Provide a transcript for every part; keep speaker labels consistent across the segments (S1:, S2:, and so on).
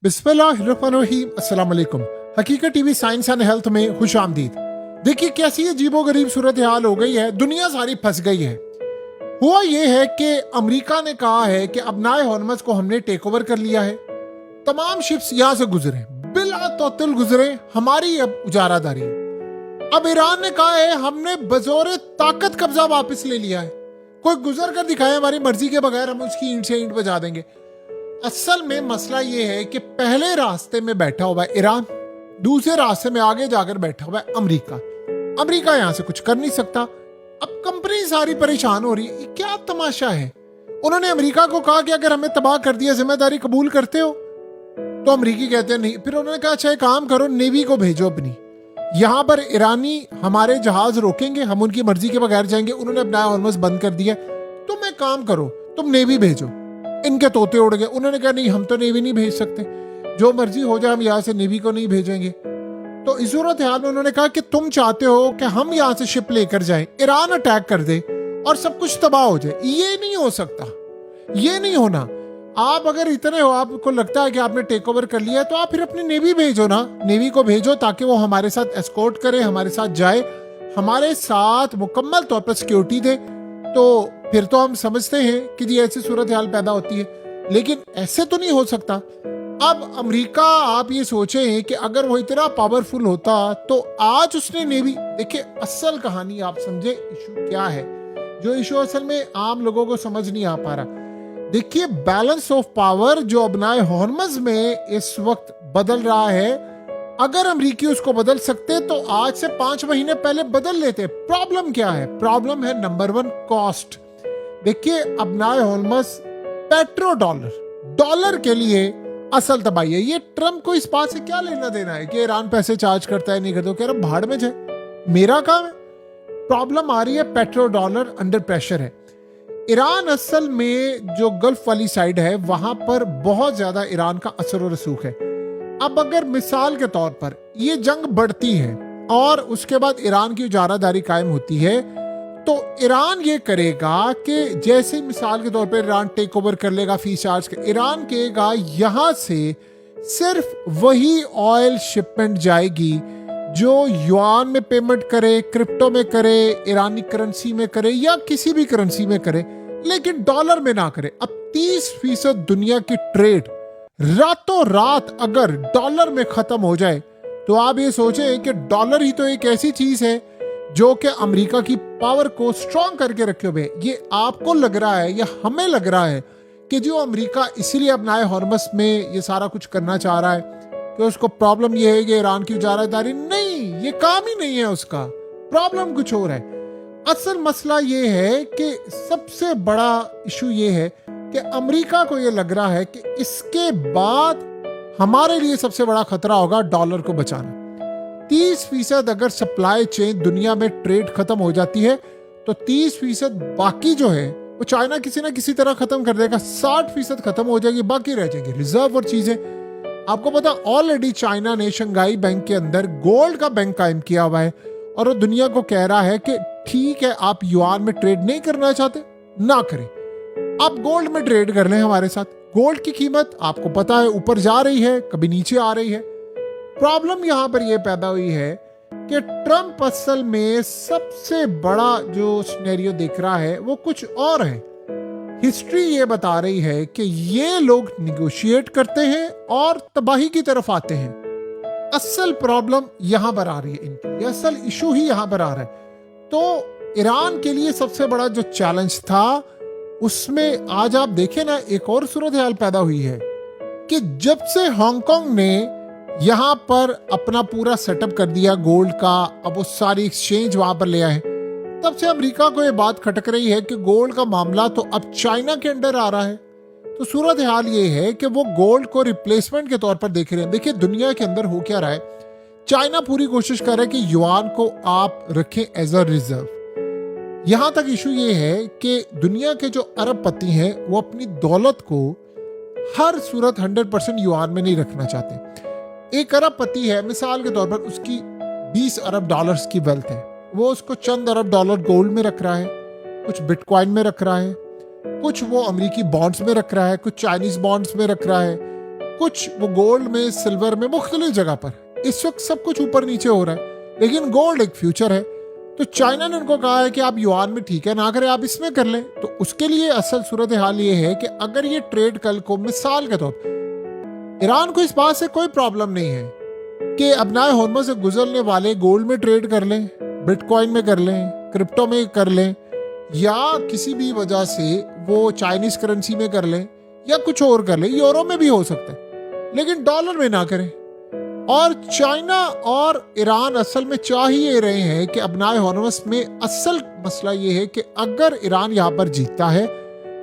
S1: बिस्मिल्लाहिर्रहमानिर्रहीम, अस्सलाम वालेकुम। हकीकत टीवी साइंस एंड हेल्थ में खुश आमदीद। देखिए कैसी अजीबो गरीब सूरत हाल हो गई है, दुनिया सारी फंस गई है। हुआ ये है कि अमेरिका ने कहा है कि अपनाए हॉर्मस को हमने टेक ओवर कर लिया है। तमाम शिप्स यहाँ से गुजरे, बिला तौतिल गुजरे, हमारी अब उजारादारी है। अब ईरान ने कहा है हमने बजोरे ताकत कब्जा वापस ले लिया है। कोई गुजर कर दिखाए हमारी मर्जी के बगैर, हम उसकी ईंट से ईंट बजा देंगे। असल में मसला ये है कि पहले रास्ते में बैठा हुआ है ईरान, दूसरे रास्ते में आगे जाकर बैठा हुआ है अमेरिका। अमेरिका यहां से कुछ कर नहीं सकता। अब कंपनी सारी परेशान हो रही है। क्या तमाशा है। उन्होंने अमेरिका को कहा कि अगर हमें तबाह कर दिया, जिम्मेदारी कबूल करते हो? तो अमेरिकी कहते हैं नहीं। फिर उन्होंने कहा अच्छा एक काम करो, नेवी को भेजो अपनी। यहां पर ईरानी हमारे जहाज रोकेंगे, हम उनकी मर्जी के बगैर जाएंगे। उन्होंने अपना हॉर्मस बंद कर दिया। तुम एक काम करो, तुम नेवी भेजो। इनके तोते उड़ गए। उन्होंने कहा नहीं, हम तो नेवी नहीं भेज सकते, जो मर्जी हो जाए, हम यहाँ से नेवी को नहीं भेजेंगे। तो इस सूरत हाल में उन्होंने कहा कि तुम चाहते हो कि हम यहाँ से शिप लेकर जाएं, ईरान अटैक कर दे और सब कुछ तबाह हो जाए। ये नहीं हो सकता, ये नहीं होना। आप अगर इतने हो, आपको लगता है कि आपने टेक ओवर कर लिया है, तो आप फिर अपनी नेवी भेजो ना। नेवी को भेजो ताकि वो हमारे साथ एस्कॉर्ट करे, हमारे साथ जाए, हमारे साथ मुकम्मल तौर पर सिक्योरिटी दे। तो फिर तो हम समझते हैं कि जी ऐसी सूरत हाल पैदा होती है, लेकिन ऐसे तो नहीं हो सकता। अब अमेरिका, आप ये सोचें कि अगर वो इतना पावरफुल होता तो आज उसने नेवी, देखिए असल कहानी आप समझे इशू क्या है, जो इशू असल में आम लोगों को समझ नहीं आ पा रहा। देखिए बैलेंस ऑफ पावर जो अपनाए हॉर्मस में इस वक्त बदल रहा है, अगर अमरीकी उसको बदल सकते तो आज से 5 महीने पहले बदल लेते। प्रॉब्लम क्या है? प्रॉब्लम है नंबर 1 कॉस्ट। देखिए अपनाए हॉर्मस पेट्रो डॉलर के लिए असल तबाही है। ये ट्रम्प को इस बात से क्या लेना देना है कि ईरान पैसे चार्ज करता है नहीं करता, कह रहा भाड़ में जाए, मेरा काम है। प्रॉब्लम आ रही है पेट्रो डॉलर अंडर प्रेशर है। ईरान असल में जो गल्फ वाली साइड है वहां पर बहुत ज्यादा ईरान का असर और रसूख है। अब अगर मिसाल के तौर पर ये जंग बढ़ती है और उसके बाद ईरान की उजारादारी कायम होती है, तो ईरान ये करेगा कि जैसे मिसाल के तौर पर ईरान टेक ओवर कर लेगा, फीस चार्ज कर, ईरान कहेगा यहां से सिर्फ वही ऑयल शिपमेंट जाएगी जो युआन में पेमेंट करे, क्रिप्टो में करे, ईरानी करेंसी में करे या किसी भी करेंसी में करे, लेकिन डॉलर में ना करे। अब 30% दुनिया की ट्रेड रातों रात अगर डॉलर में खत्म हो जाए, तो आप ये सोचें कि डॉलर ही तो एक ऐसी चीज है जो कि अमेरिका की पावर को स्ट्रॉन्ग करके रखे हुए। ये आपको लग रहा है या हमें लग रहा है कि जो अमेरिका इसीलिए अपनाए हॉर्मस में ये सारा कुछ करना चाह रहा है कि उसको प्रॉब्लम ये है कि ईरान की उजारादारी, नहीं, ये काम ही नहीं है उसका। प्रॉब्लम कुछ और है। असल मसला ये है कि सबसे बड़ा इशू ये है कि अमेरिका को ये लग रहा है कि इसके बाद हमारे लिए सबसे बड़ा खतरा होगा डॉलर को बचाना। 30% अगर सप्लाई चेन दुनिया में ट्रेड खत्म हो जाती है, तो 30% बाकी जो है वो चाइना किसी ना किसी तरह खत्म कर देगा। 60% खत्म हो जाएगी, बाकी रह जाएंगे रिजर्व और चीजें। आपको पता ऑलरेडी चाइना ने शंघाई बैंक के अंदर गोल्ड का बैंक कायम किया हुआ है और वो दुनिया को कह रहा है कि ठीक है, आप युआन में ट्रेड नहीं करना चाहते, ना करें, आप गोल्ड में ट्रेड कर लें हमारे साथ। गोल्ड की कीमत आपको पता है ऊपर जा रही है, कभी नीचे आ रही है। प्रॉब्लम यहां पर यह पैदा हुई है कि ट्रंप असल में सबसे बड़ा जो सिनेरियो देख रहा है वो कुछ और है। हिस्ट्री ये बता रही है कि ये लोग निगोशिएट करते हैं और तबाही की तरफ आते हैं। असल प्रॉब्लम यहां पर आ रही है इनकी, असल इशू ही यहां पर आ रहा है। तो ईरान के लिए सबसे बड़ा जो चैलेंज था, उसमें आज आप देखें ना, एक और सूरत हाल पैदा हुई है कि जब से हांगकांग ने यहां पर अपना पूरा सेटअप कर दिया गोल्ड का, अब वो सारी एक्सचेंज वहां पर ले आए, तब से अमेरिका को ये बात खटक रही है कि गोल्ड का मामला तो अब चाइना के अंडर आ रहा है। तो सूरत हाल ये है कि वो गोल्ड को रिप्लेसमेंट के तौर पर देख रहे हैं। देखिए दुनिया के अंदर हो क्या रहा है, चाइना पूरी कोशिश कर रहा है कि युआन को आप रखें एज अ रिजर्व। यहां तक इशू ये है कि दुनिया के जो अरबपति हैं वो अपनी दौलत को हर सूरत 100% युआन में नहीं रखना चाहते। एक अरबपति है, मिसाल के तौर पर उसकी 20 अरब डॉलर्स की वेल्थ है, वो उसको चंद अरब डॉलर गोल्ड में रख रहा है, कुछ बिटकॉइन में रख रहा है, कुछ वो अमेरिकी बॉन्ड्स में रख रहा है, कुछ चाइनीज बॉन्ड्स में रख रहा है, कुछ वो गोल्ड में, सिल्वर में, मुख्तलिफ जगह पर इस वक्त सब कुछ ऊपर नीचे हो रहा है, लेकिन गोल्ड एक फ्यूचर है। तो चाइना ने उनको कहा है कि आप युआन में ठीक है ना करें, आप इसमें कर लें। तो उसके लिए असल सूरत हाल ये है कि अगर ये ट्रेड कल को मिसाल के तौर पर ईरान को इस बात से कोई प्रॉब्लम नहीं है कि अपनाए हॉर्मोज से गुजरने वाले गोल्ड में ट्रेड कर लें, बिटकॉइन में कर लें, क्रिप्टो में कर लें, या किसी भी वजह से वो चाइनीज करेंसी में कर लें या कुछ और कर लें, यूरो में भी हो सकता है, लेकिन डॉलर में ना करें। और चाइना और ईरान असल में चाह ही ये रहे हैं कि अपनाए हॉर्मस में असल मसला ये है कि अगर ईरान यहाँ पर जीतता है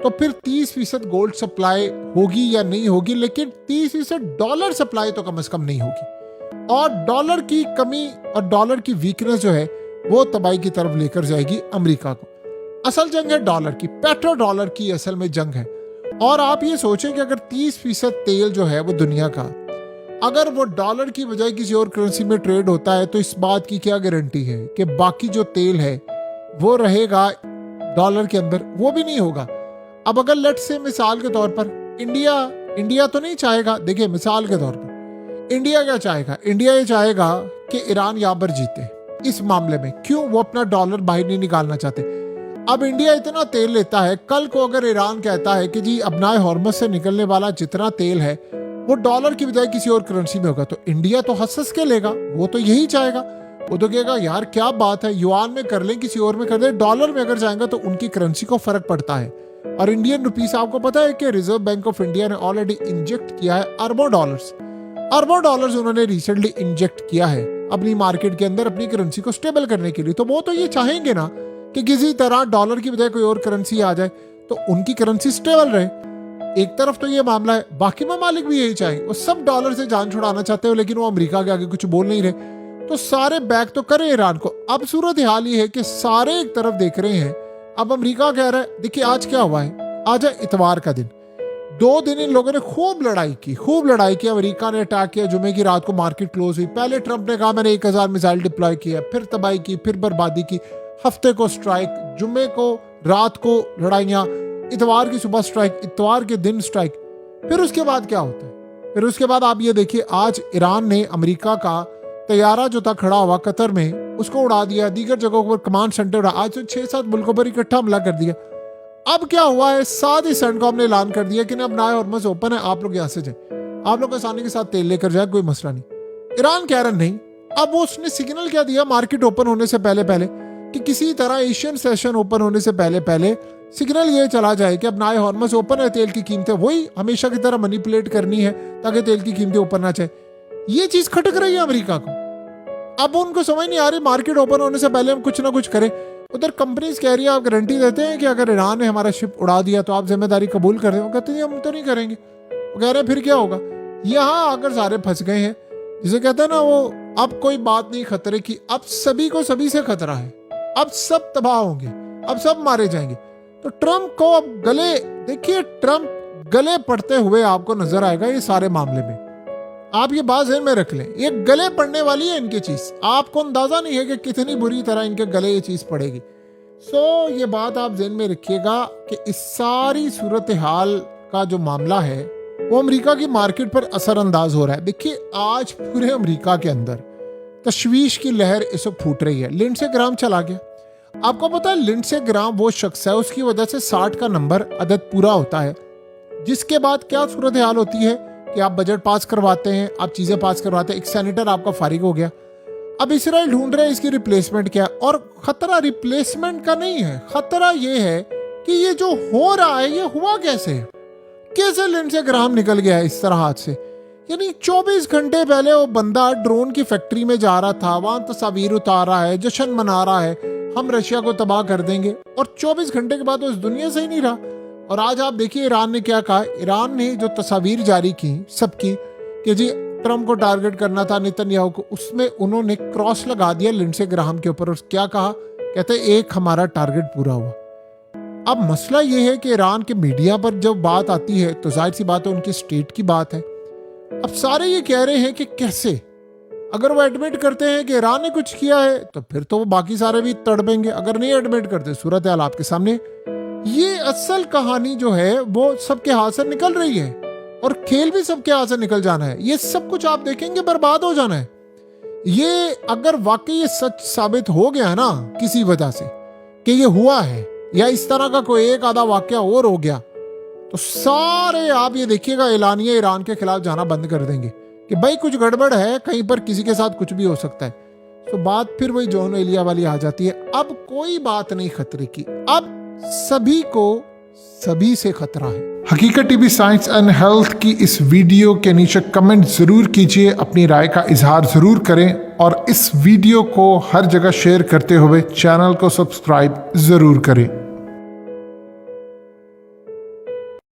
S1: तो फिर 30% गोल्ड सप्लाई होगी या नहीं होगी, लेकिन 30% डॉलर सप्लाई तो कम से कम नहीं होगी। और डॉलर की कमी और डॉलर की वीकनेस जो है वो तबाही की तरफ लेकर जाएगी अमेरिका को। असल जंग है डॉलर की, पेट्रो डॉलर की असल में जंग है। और आप ये सोचें कि अगर 30% तेल जो है वो दुनिया का अगर वो डॉलर की बजाय किसी और करेंसी में ट्रेड होता है तो इस बात की क्या गारंटी है कि बाकी जो तेल है वो रहेगा डॉलर के अंदर, वो भी नहीं होगा। अब अगर लेट से मिसाल के तौर पर इंडिया तो नहीं चाहेगा, देखिए मिसाल के तौर पर इंडिया क्या चाहेगा, इंडिया ये चाहेगा कि ईरान यहाँ पर जीते इस मामले में। क्यों? वो अपना डॉलर बाहर नहीं निकालना चाहते। अब इंडिया इतना तेल लेता है, कल को अगर ईरान कहता है कि जी अपनाए हॉर्मस से निकलने वाला जितना तेल है वो डॉलर की बजाय किसी और करेंसी में होगा, तो इंडिया तो हंस के लेगा, वो तो यही चाहेगा। वो तो कहेगा यार क्या बात है, युआन में कर लें, किसी और में कर दें, डॉलर में अगर जाएंगे तो उनकी करेंसी को फर्क पड़ता है। और इंडियन रुपीस आपको पता है कि रिजर्व बैंक ऑफ इंडिया ने ऑलरेडी इंजेक्ट किया है अरबों डॉलर्स उन्होंने रिसेंटली इंजेक्ट किया है अपनी मार्केट के अंदर अपनी करेंसी को स्टेबल करने के लिए। तो वो तो ये चाहेंगे ना कि किसी तरह डॉलर की बजाय कोई और करेंसी आ जाए तो उनकी करेंसी स्टेबल रहे। एक तरफ तो ये मामला है, बाकी ममालिक भी यही चाहे, वो सब डॉलर से जान छुड़ाना चाहते हो, लेकिन वो अमेरिका के आगे कुछ बोल नहीं रहे, तो सारे बैक तो करे ईरान को। अब सूरत हाल ये है कि सारे एक तरफ देख रहे हैं। अब अमेरिका कह रहा है, देखिए आज क्या हुआ है, आज है इतवार का दिन, 2 दिन इन लोगों ने खूब लड़ाई की। अमेरिका ने अटैक किया, जुमे की रात को मार्केट क्लोज हुई। पहले ट्रंप ने कहा मैंने 1000 मिसाइल डिप्लॉय किया, फिर तबाही की, फिर बर्बादी की, हफ्ते को स्ट्राइक, जुमे को रात को लड़ाइयां, इतवार की सुबह स्ट्राइक, इतवार के दिन स्ट्राइक। फिर उसके बाद क्या होता है? फिर उसके बाद आप ये देखिए, आज ईरान ने अमेरिका का तैयारा जो था खड़ा हुआ कतर में उसको उड़ा दिया, दीगर जगहों पर कमांड सेंटर, आज तो 6-7 मुल्कों पर इकट्ठा हमला कर दिया। अब क्या हुआ है, साथ ही सेंटकॉम ने ऐलान कर दिया कि अब नया हॉर्मस ओपन है, आप लोग यहाँ से जाए, आप लोग आसानी के साथ तेल लेकर जाए, कोई मसला नहीं। ईरान कह रहा नहीं। अब वो उसने सिग्नल क्या दिया मार्केट ओपन होने से पहले कि किसी तरह एशियन सेशन ओपन होने से पहले सिग्नल ये चला जाए कि अब नए हॉर्मस ओपन है, तेल की कीमतें वही हमेशा की तरह मैनिपुलेट करनी है ताकि तेल की कीमतें ऊपर ना जाए। ये चीज खटक रही है अमेरिका को। अब उनको समझ नहीं आ रही मार्केट ओपन होने से पहले हम कुछ ना कुछ करें। उधर कंपनीज कह रही है, आप गारंटी देते हैं कि अगर ईरान ने हमारा शिप उड़ा दिया तो आप जिम्मेदारी कबूल कर रहे हो? कहते हैं हम तो नहीं करेंगे। वो कह रहे हैं फिर क्या होगा? यहाँ आकर सारे फंस गए हैं, जिसे कहते हैं ना वो, अब कोई बात नहीं खतरे की, अब सभी को सभी से खतरा है, अब सब तबाह होंगे, अब सब मारे जाएंगे। तो ट्रंप को अब देखिए ट्रंप गले पड़ते हुए आपको नजर आएगा ये सारे मामले में। आप ये बात ज़हन में रख लें, ये गले पड़ने वाली है इनकी चीज, आपको अंदाजा नहीं है कि कितनी बुरी तरह इनके गले ये चीज पड़ेगी। ये बात आप ज़हन में रखिएगा कि इस सारी सूरत हाल का जो मामला है वो अमेरिका की मार्केट पर असरअंदाज हो रहा है। देखिए आज पूरे अमेरिका के अंदर तशवीश की लहर इस वक्त फूट रही है। लिंडसे ग्राहम चला गया। आपको पता है लिंडसे ग्राहम वो शख्स है, उसकी वजह से 60 का नंबर अदद पूरा होता है, जिसके बाद क्या सूरत हाल होती है कि आप बजट पास करवाते हैं, आप चीजें पास करवाते हैं, एक सेनेटर आपका फारिग हो गया। अब इसराइल ढूंढ रहे हैं इसकी रिप्लेसमेंट क्या, और खतरा रिप्लेसमेंट का नहीं है, खतरा ये है कि ये जो हो रहा है ये हुआ कैसे लिंडसे ग्राहम निकल गया है इस तरह हाथ से। यानी 24 घंटे पहले वो बंदा ड्रोन की फैक्ट्री में जा रहा था, वहां तस्वीर उतार रहा है, जश्न मना रहा है, हम रशिया को तबाह कर देंगे, और 24 घंटे के बाद वो इस दुनिया से ही नहीं रहा। और आज आप देखिए ईरान ने क्या कहा। ईरान ने जो तस्वीर जारी की सबकी कि जी ट्रंप को टारगेट करना था, नेतन्याहू को, उसमें उन्होंने क्रॉस लगा दिया लिंडसे ग्राहम के ऊपर। और क्या कहा, कहते एक हमारा टारगेट पूरा हुआ। अब मसला ये है कि ईरान के मीडिया पर जब बात आती है तो जाहिर सी बात है उनकी स्टेट की बात है। अब सारे ये कह रहे हैं कि कैसे, अगर वो एडमिट करते हैं कि ईरान ने कुछ किया है तो फिर तो वो बाकी सारे भी तड़पेंगे, अगर नहीं एडमिट करते सूरत हाल आपके सामने। ये असल कहानी जो है वो सबके हाथ से निकल रही है और खेल भी सबके हाथ से निकल जाना है। ये सब कुछ आप देखेंगे बर्बाद हो जाना है। ये अगर वाकई ये सच साबित हो गया है ना किसी वजह से कि ये हुआ है, या इस तरह का कोई एक आधा वाकया और हो गया, तो सारे आप ये देखिएगा एलानिया ईरान के खिलाफ जाना बंद कर देंगे कि भाई कुछ गड़बड़ है, कहीं पर किसी के साथ कुछ भी हो सकता है। तो बात फिर वही जॉन एलिया वाली आ जाती है। अब कोई बात नहीं खतरे की, अब सभी को सभी से खतरा है। हकीकत टीवी साइंस एंड हेल्थ की इस वीडियो के नीचे कमेंट जरूर कीजिए, अपनी राय का इजहार जरूर करें और इस वीडियो को हर जगह शेयर करते हुए चैनल को सब्सक्राइब जरूर करें।